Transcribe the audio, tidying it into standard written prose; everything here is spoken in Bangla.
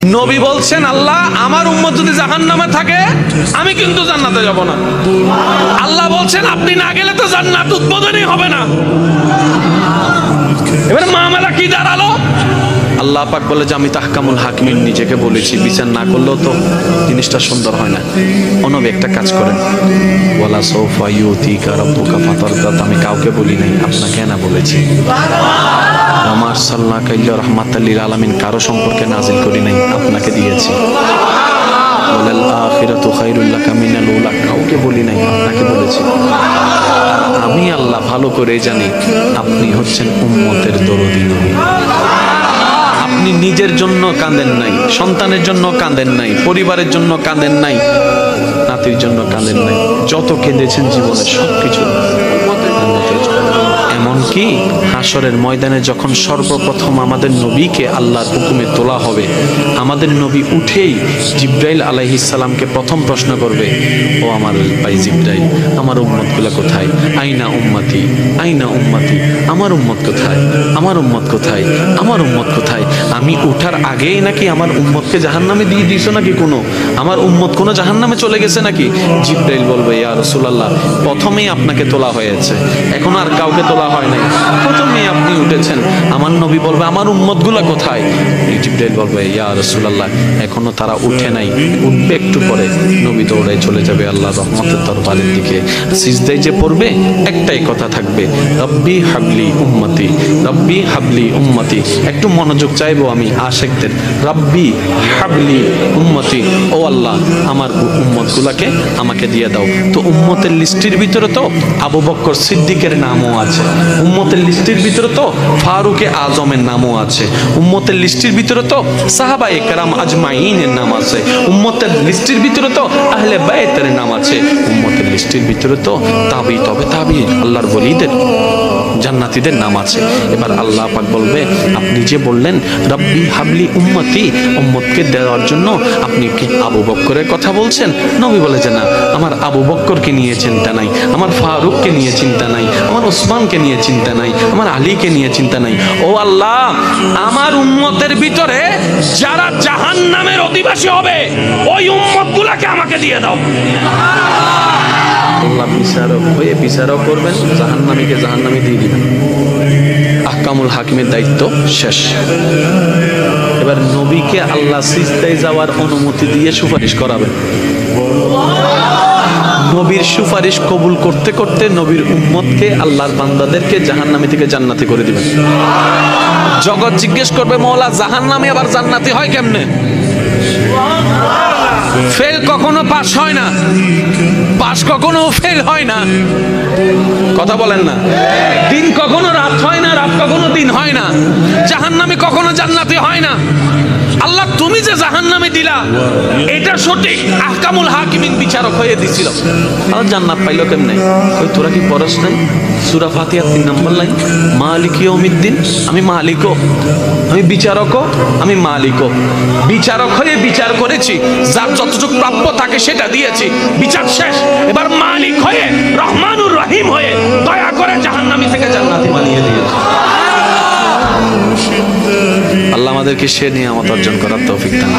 নবী বলছেন, আল্লাহ আমার উম্মত যদি জাহান্নামে থাকে আমি কিন্তু জান্নাতে যাব না। আল্লাহ বলছেন, আপনি না গেলে তো জান্নাত উদ্বোধনই হবে না। এবার মামলা কি দাঁড়ালো? আল্লাহ পাক বলে যে আমি তাহকামুল হাকিমিন নিজেকে বলেছি, বিচার না করলেও তো জিনিসটা সুন্দর হয় না। নবী একটা কাজ করেন, ওয়ালা সাউফা ইউতিকা রাব্বুকা ফাতারদা, আমি কাউকে বলি নাই, আপনাকে না বলেছি। আমার সাল্লাল্লাহু আলাইহি রাহমাতাল লিল আলামিন কারো সম্পর্কে নাজিল করি নাই, আপনাকে দিয়েছি। ওয়ালাল আখিরাতু খায়রুল লাকা মিনাল উলা, কাউকে বলি নাই, আপনাকে বলেছি। আমি আল্লাহ ভালো করে জানি আপনি হচ্ছেন উম্মতের দরদি নবী। আপনি নিজের জন্য কাঁদেন নাই, সন্তানের জন্য কাঁদেন নাই, পরিবারের জন্য কাঁদেন নাই, নাতির জন্য কাঁদেন নাই, যত কেঁদেছেন জীবনে সবকিছু এমনকি হাসরের ময়দানে যখন সর্বপ্রথম আমাদের নবীকে আল্লাহর হুকুমে তোলা হবে, আমাদের নবী উঠেই জিব্রাইল আলাইহিস সালামকে প্রথম প্রশ্ন করবে, ও আমার ভাই জিব্রাইল, আমার উম্মতগুলো কোথায়? আইনা উম্মতি, আইনা উম্মতি, আমার উম্মত কোথায়, আমার উম্মত কোথায়, আমার উম্মত কোথায়? আমি উঠার আগেই নাকি আমার উম্মতকে জাহান্নামে দিয়ে দিয়েছো নাকি? কোনো আমার উম্মত কোনো জাহান্নামে চলে গেছে নাকি? জিব্রাইল বলবে, ইয়া রাসূলুল্লাহ, প্রথমেই আপনাকে তোলা হয়েছে, এখন আর কাউকে তোলা হয় নাই, প্রথমেই আপনি উঠেছেন। আমার নবী বলবে, আমার উম্মতগুলো কোথায়? জিব্রাইল বলবে, ইয়া রাসূলুল্লাহ, এখনো তারা উঠে নাই, উঠবে একটু পরে। নবী দৌড়ায় চলে যাবে আল্লাহর রহমতের দরবারের দিকে। সিজদায় যে পড়বে একটাই কথা থাকবে, রব্বি হাবলি উম্মতি, রব্বি হাবলি উম্মতি। একটু মনোযোগ চাইবো আমি আশিকদের, রব্বি হাবলি উম্মতি, ও আল্লাহ আমার উম্মতগুলোকে আমাকে দিয়ে দাও। তো উম্মতের লিস্টের ভিতরে তো আবু বকর সিদ্দিকের নামও আছে, উম্মতের লিস্টের ভিতরে তো ফারুকে আজমের নামও আছে, উম্মতের লিস্টের ভিতরে তো সাহাবায়ে কেরাম আজমাইনের নাম আছে, উম্মতের লিস্টের ভিতরে তো আহলে বাইতের নাম আছে, উম্মতের লিস্টের ভিতরে তো তাবি তবে তাবি আল্লাহর ওলিদের জান্নাতীদের নাম আছে। এবার আল্লাহ পাক বলবে, আপনি যে বললেন রব্বি হাবলি উম্মতি, উম্মতকে দেওয়ার জন্য আপনি কি আবু বকরের কথা বলছেন? নবী বলে যে না, আমার আবু বকরকে নিয়ে চিন্তা নাই, আমার ফারুককে নিয়ে চিন্তা নাই, আমার ওসমানকে নিয়ে চিন্তা নাই, আমার আলীকে নিয়ে চিন্তা নাই। ও আল্লাহ, আমার উম্মতের ভিতরে যারা জাহান্নামের অধিবাসী হবে ওই উম্মতগুলোকে আমাকে দিয়ে দাও। আল্লাহ বিচারক হয়ে বিচারক করবেন, জাহান্নামীকে জাহান্নামে দিয়ে দিবেন। আহকামুল হাকিমের দায়িত্ব শেষ। এবার নবীকে আল্লাহ সিজদায় যাওয়ার অনুমতি দিয়ে সুপারিশ করাবেন। নবীর সুপারিশ কবুল করতে করতে নবীর উম্মতকে, আল্লাহর বান্দাদেরকে জাহান্নামী থেকে জান্নাতি করে দিবেন। জগৎ জিজ্ঞেস করবে, মওলা জাহান্নামী আবার জান্নাতি হয় কেমনে? ফেল কখনো পাস হয় না, পাস কখনো ফেল হয় না। কথা বলেন না? দিন কখনো রাত হয় না, রাত কখনো দিন হয় না। জাহান্নামী কখনো জান্নাতি হয় না। আল্লাহ তুমি যে জাহান্নামে দিলা এটা সঠিক, আহকামুল হাকিমিন বিচারক হয়ে দিছিল। আর জান্নাত পাইলো কেমনে? ওই তোরা কি পড়স নাই সূরা ফাতিহা 3 নম্বর লাইন, মালিক ইয়াউমিদ্দিন, আমি মালিকও, আমি বিচারকও, আমি মালিকও। বিচারক হয়ে বিচার করেছি, যার যতটুকু প্রাপ্য তাকে সেটা দিয়েছি, বিচার শেষ। এবার মালিক হয়ে, রহমানুর রহিম হয়ে দয়া করে জাহান্নামী থেকে জান্নাতি বানিয়ে দিয়েছি। আল্লাহ আমাদেরকে সে নিয়ামত অর্জন করার তৌফিক দান।